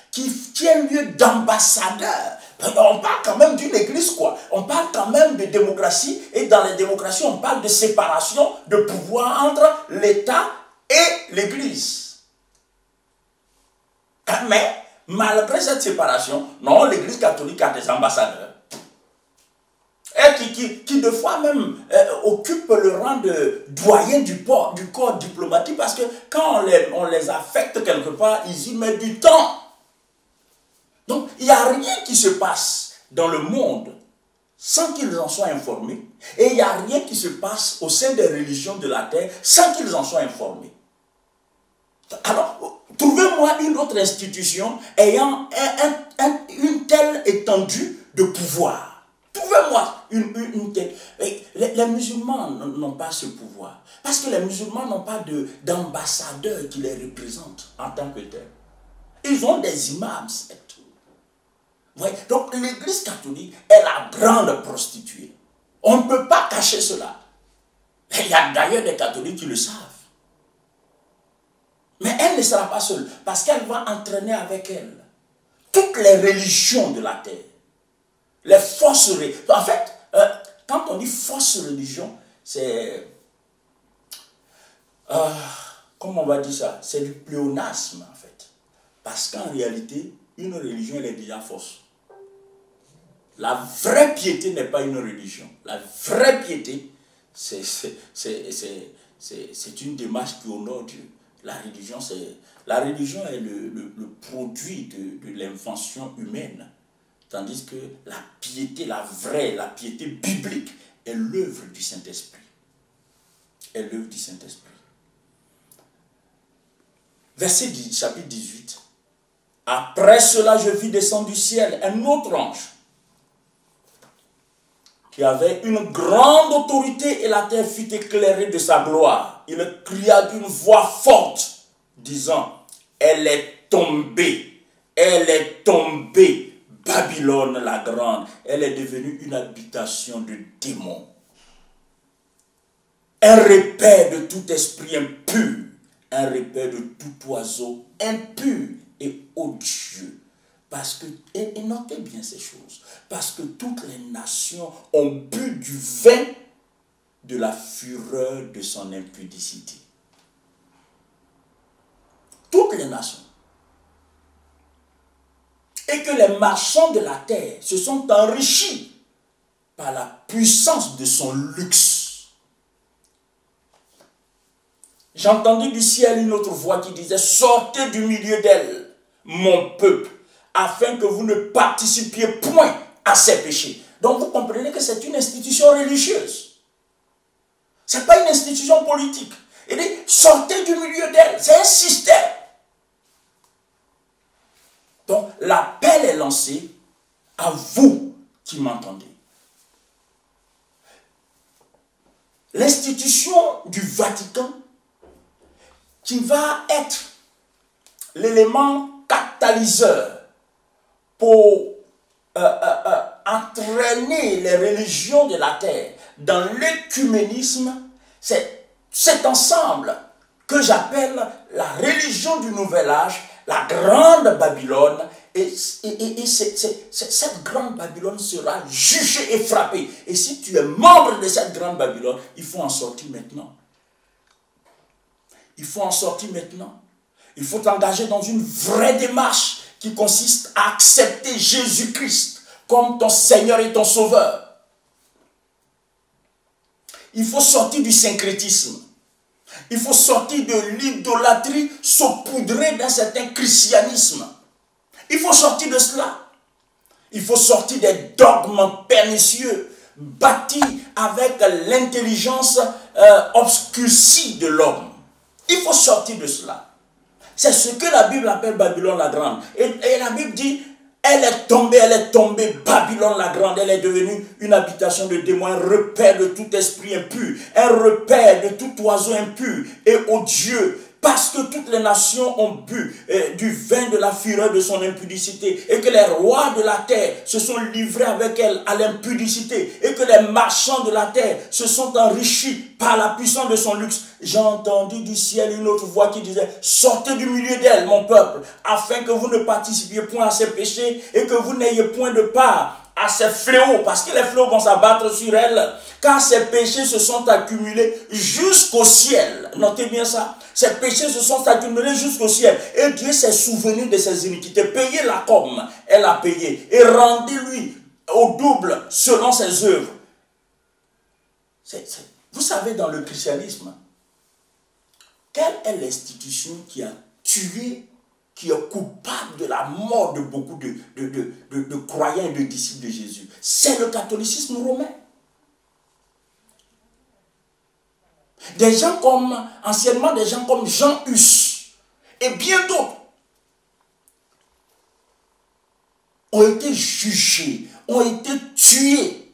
B: qui tiennent lieu d'ambassadeurs. On parle quand même d'une église, quoi. On parle quand même de démocratie, et dans les démocraties, on parle de séparation de pouvoir entre l'État et l'église. Mais, malgré cette séparation, non, l'église catholique a des ambassadeurs. Et qui de fois même occupent le rang de doyen du corps diplomatique, parce que quand on les affecte quelque part, ils y mettent du temps. Donc, il n'y a rien qui se passe dans le monde sans qu'ils en soient informés. Et il n'y a rien qui se passe au sein des religions de la terre sans qu'ils en soient informés. Alors, trouvez-moi une autre institution ayant une telle étendue de pouvoir. Trouvez-moi une telle. Les musulmans n'ont pas ce pouvoir. Parce que les musulmans n'ont pas d'ambassadeurs qui les représentent en tant que tels. Ils ont des imams, c'est tout. Ouais. Donc l'église catholique est la grande prostituée. On ne peut pas cacher cela. Il y a d'ailleurs des catholiques qui le savent. Mais elle ne sera pas seule, parce qu'elle va entraîner avec elle toutes les religions de la terre. Les fausses religions. En fait, quand on dit fausse religion, c'est... comment on va dire ça? C'est du pléonasme, en fait. Parce qu'en réalité, une religion, elle est déjà fausse. La vraie piété n'est pas une religion. La vraie piété, c'est une démarche qui honore Dieu. La religion est le produit de l'invention humaine. Tandis que la piété, la vraie, la piété biblique est l'œuvre du Saint-Esprit. Est l'œuvre du Saint-Esprit. Verset 10, chapitre 18. Après cela, je vis descendre du ciel un autre ange qui avait une grande autorité et la terre fut éclairée de sa gloire. Il cria d'une voix forte, disant, elle est tombée, Babylone la grande, elle est devenue une habitation de démons. Un repaire de tout esprit impur, un repaire de tout oiseau impur et odieux. Parce que, et notez bien ces choses, parce que toutes les nations ont bu du vin de la fureur de son impudicité. Toutes les nations. Et que les marchands de la terre se sont enrichis par la puissance de son luxe. J'ai entendu du ciel une autre voix qui disait, sortez du milieu d'elle, mon peuple, afin que vous ne participiez point à ses péchés. Donc vous comprenez que c'est une institution religieuse. Ce n'est pas une institution politique. Il dit, sortez du milieu d'elle. C'est un système. Donc l'appel est lancé à vous qui m'entendez. L'institution du Vatican qui va être l'élément catalyseur pour entraîner les religions de la terre dans l'écuménisme, c'est cet ensemble que j'appelle la religion du nouvel âge, la grande Babylone. Et cette grande Babylone sera jugée et frappée. Et si tu es membre de cette grande Babylone, il faut en sortir maintenant. Il faut en sortir maintenant. Il faut t'engager dans une vraie démarche qui consiste à accepter Jésus-Christ comme ton Seigneur et ton Sauveur. Il faut sortir du syncrétisme. Il faut sortir de l'idolâtrie saupoudrée d'un certain christianisme. Il faut sortir de cela. Il faut sortir des dogmes pernicieux bâtis avec l'intelligence obscurcie de l'homme. Il faut sortir de cela. C'est ce que la Bible appelle Babylone la Grande. Et la Bible dit, elle est tombée, Babylone la Grande. Elle est devenue une habitation de démons, un repère de tout esprit impur, un repère de tout oiseau impur et odieux. Parce que toutes les nations ont bu du vin de la fureur de son impudicité et que les rois de la terre se sont livrés avec elle à l'impudicité et que les marchands de la terre se sont enrichis par la puissance de son luxe. J'ai entendu du ciel une autre voix qui disait « Sortez du milieu d'elle, mon peuple, afin que vous ne participiez point à ses péchés et que vous n'ayez point de part à ses fléaux, parce que les fléaux vont s'abattre sur elle, car ses péchés se sont accumulés jusqu'au ciel. » Notez bien ça. Ses péchés se sont accumulés jusqu'au ciel. Et Dieu s'est souvenu de ses iniquités. Payez-la comme elle a payé. Et rendez-lui au double selon ses œuvres. Vous savez, dans le christianisme, quelle est l'institution qui a tué, qui est coupable de la mort de beaucoup de croyants et de disciples de Jésus? C'est le catholicisme romain. Des gens comme, anciennement, des gens comme Jean Hus et bien d'autres ont été jugés, ont été tués.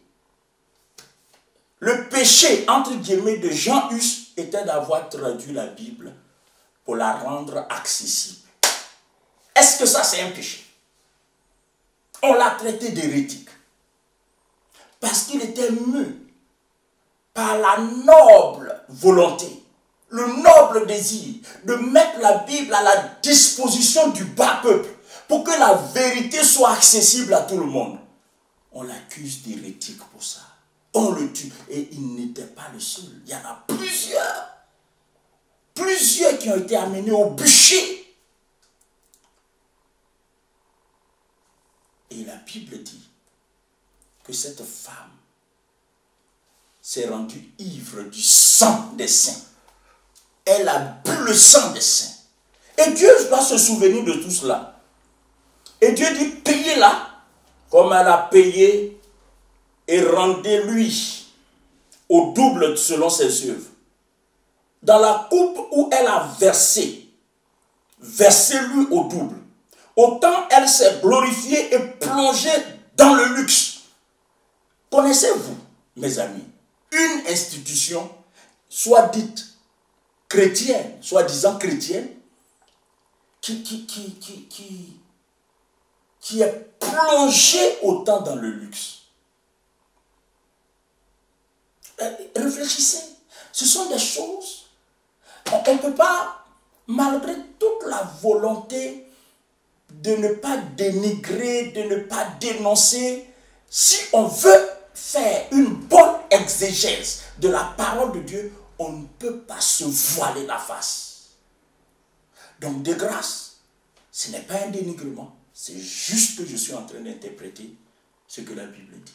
B: Le péché, entre guillemets, de Jean Hus était d'avoir traduit la Bible pour la rendre accessible. Est-ce que ça, c'est un péché? On l'a traité d'hérétique parce qu'il était mu par la noble volonté, le noble désir de mettre la Bible à la disposition du bas peuple pour que la vérité soit accessible à tout le monde. On l'accuse d'hérétique pour ça. On le tue. Et il n'était pas le seul. Il y en a plusieurs. Plusieurs qui ont été amenés au bûcher. Et la Bible dit que cette femme s'est rendue ivre du sang des saints. Elle a bu le sang des saints. Et Dieu doit se souvenir de tout cela. Et Dieu dit, payez-la comme elle a payé et rendez-lui au double selon ses œuvres. Dans la coupe où elle a versé, versez-lui au double. Autant elle s'est glorifiée et plongée dans le luxe. Connaissez-vous, mes amis, une institution, soit dite chrétienne, soi-disant chrétienne, qui est plongée autant dans le luxe? Réfléchissez. Ce sont des choses, on ne peut pas, malgré toute la volonté de ne pas dénigrer, de ne pas dénoncer, si on veut faire une bonne exégèse de la parole de Dieu, on ne peut pas se voiler la face. Donc, de grâce, ce n'est pas un dénigrement, c'est juste que je suis en train d'interpréter ce que la Bible dit.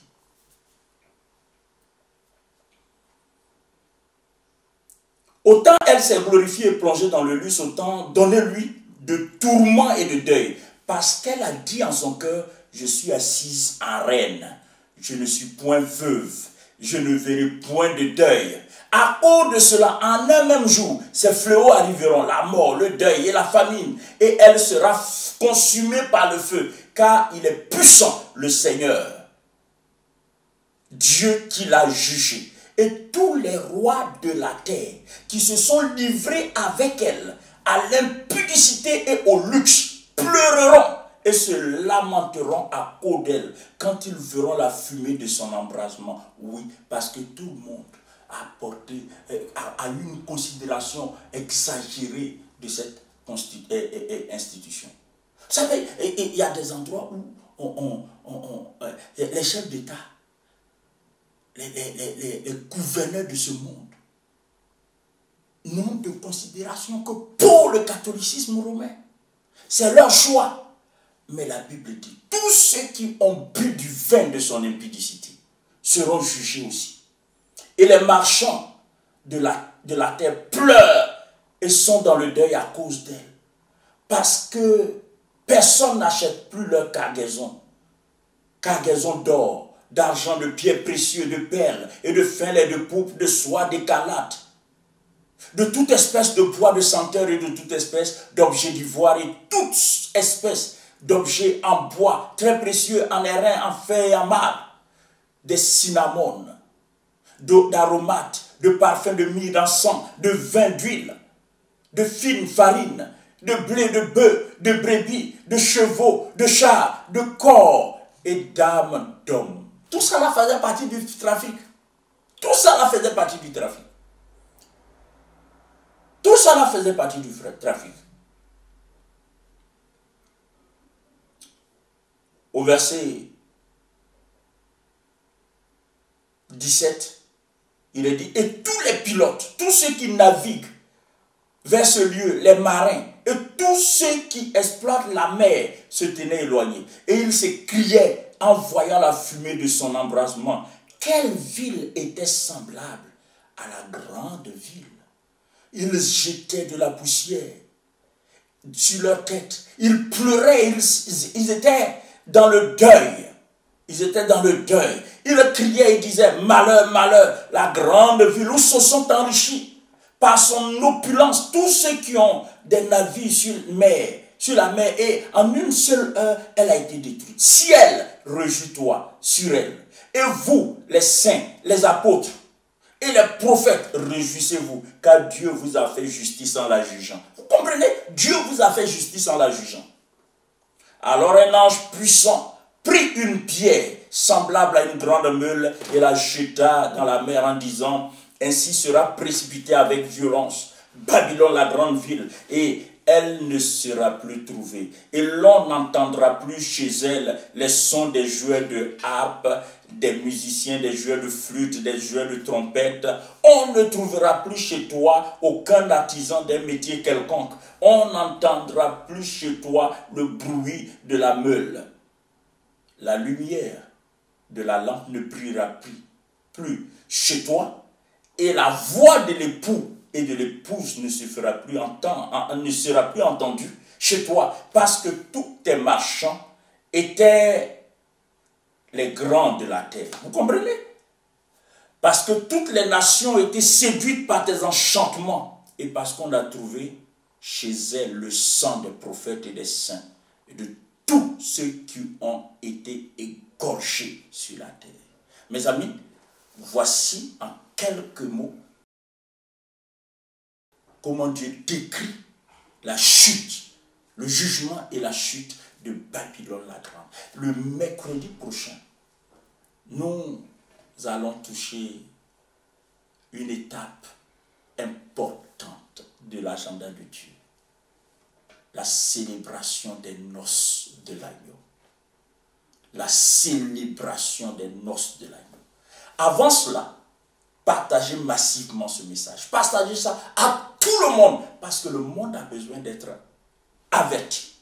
B: Autant elle s'est glorifiée et plongée dans le luxe, autant donnez-lui de tourments et de deuil. Parce qu'elle a dit en son cœur, je suis assise en reine, je ne suis point veuve, je ne verrai point de deuil. À cause de cela, en un même jour, ces fléaux arriveront, la mort, le deuil et la famine, et elle sera consumée par le feu, car il est puissant, le Seigneur, Dieu qui l'a jugé. Et tous les rois de la terre qui se sont livrés avec elle à l'impudicité et au luxe pleureront et se lamenteront à cause d'elle quand ils verront la fumée de son embrasement. Oui, parce que tout le monde a a eu une considération exagérée de cette institution. Vous savez, il y a des endroits où les chefs d'État, les gouverneurs de ce monde, n'ont de considération que pour le catholicisme romain. C'est leur choix. Mais la Bible dit, tous ceux qui ont bu du vin de son impudicité seront jugés aussi. Et les marchands de la terre pleurent et sont dans le deuil à cause d'elle. Parce que personne n'achète plus leur cargaison d'or, d'argent, de pierres précieuses, de perles et de fin lait, de pourpre, de soie, d'écarlate, de toute espèce de bois de senteur et de toute espèce d'objets d'ivoire et toute espèce d'objets en bois très précieux, en airain, en fer et en marbre, des cinnamones, d'aromates, de parfums, de myrrhe, d'encens, de vin, d'huile, de fine farine, de blé, de bœuf, de brebis, de chevaux, de chars, de corps et d'âmes d'hommes. Tout ça faisait partie du trafic. Tout ça faisait partie du trafic. Tout ça faisait partie du trafic. Au verset 17, il est dit, et tous les pilotes, tous ceux qui naviguent vers ce lieu, les marins, et tous ceux qui exploitent la mer se tenaient éloignés. Et ils s'écriaient en voyant la fumée de son embrasement. Quelle ville était semblable à la grande ville? Ils jetaient de la poussière sur leur tête. Ils pleuraient, ils étaient dans le deuil. Ils étaient dans le deuil. Ils criaient et disaient, malheur, malheur, la grande ville où se sont enrichis par son opulence tous ceux qui ont des navires sur la mer, et en une seule heure, elle a été détruite. Ciel, réjouis-toi sur elle. Et vous, les saints, les apôtres et les prophètes, réjouissez-vous, car Dieu vous a fait justice en la jugeant. Vous comprenez? Dieu vous a fait justice en la jugeant. Alors un ange puissant prit une pierre semblable à une grande meule et la jeta dans la mer en disant, ainsi sera précipitée avec violence Babylone, la grande ville, et elle ne sera plus trouvée. Et l'on n'entendra plus chez elle les sons des joueurs de harpe, des musiciens, des joueurs de flûte, des joueurs de trompette. On ne trouvera plus chez toi aucun artisan d'un métier quelconque. On n'entendra plus chez toi le bruit de la meule. La lumière de la lampe ne brillera plus chez toi, et la voix de l'époux et de l'épouse ne sera plus entendue chez toi, parce que tous tes marchands étaient les grands de la terre. Vous comprenez? Parce que toutes les nations étaient séduites par tes enchantements, et parce qu'on a trouvé chez elles le sang des prophètes et des saints, et de tous ceux qui ont été égorgés sur la terre. Mes amis, voici en quelques mots comment Dieu décrit la chute, le jugement et la chute de Babylone la Grande. Le mercredi prochain, nous allons toucher une étape importante de l'agenda de Dieu. La célébration des noces de l'agneau. La célébration des noces de l'agneau. Avant cela, partagez massivement ce message. Partagez ça à tout le monde. Parce que le monde a besoin d'être averti.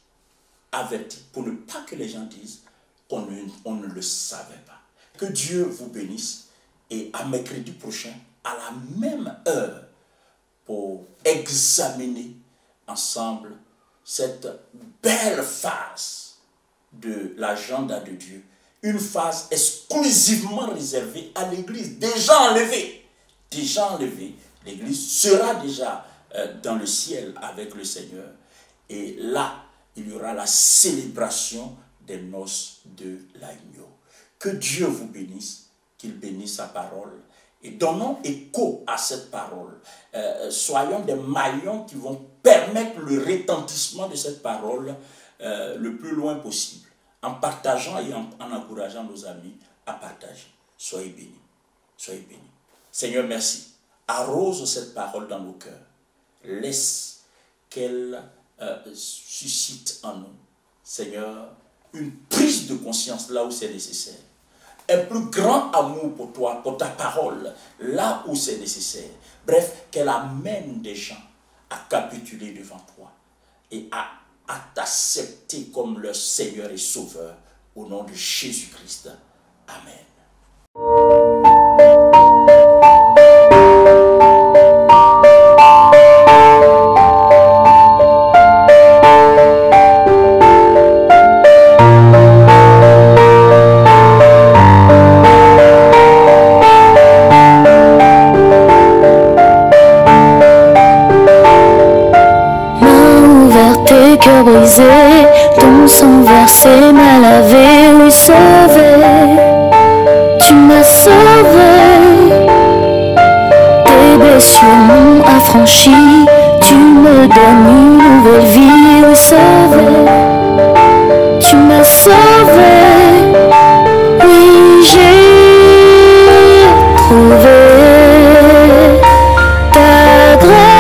B: Averti. Pour ne pas que les gens disent qu'on ne le savait pas. Que Dieu vous bénisse. Et à mercredi prochain, à la même heure, pour examiner ensemble cette belle phase de l'agenda de Dieu. Une phase exclusivement réservée à l'Église, déjà enlevée. Déjà enlevée, l'Église sera déjà dans le ciel avec le Seigneur. Et là, il y aura la célébration des noces de l'agneau. Que Dieu vous bénisse, qu'il bénisse sa parole. Et donnons écho à cette parole. Soyons des maillons qui vont permettre le retentissement de cette parole le plus loin possible, en partageant et en encourageant nos amis à partager. Soyez bénis. Soyez bénis. Seigneur, merci. arrose cette parole dans nos cœurs. Laisse qu'elle suscite en nous, Seigneur, une prise de conscience là où c'est nécessaire. Un plus grand amour pour toi, pour ta parole, là où c'est nécessaire. Bref, qu'elle amène des gens à capituler devant toi et à t'accepter comme leur Seigneur et Sauveur au nom de Jésus-Christ. Amen.
A: Cœur brisé, ton sang versé m'a lavé, oui sauvé, tu m'as sauvé, tes blessures m'ont affranchi, tu me donnes une nouvelle vie, oui sauvé, tu m'as sauvé, oui j'ai trouvé ta grâce.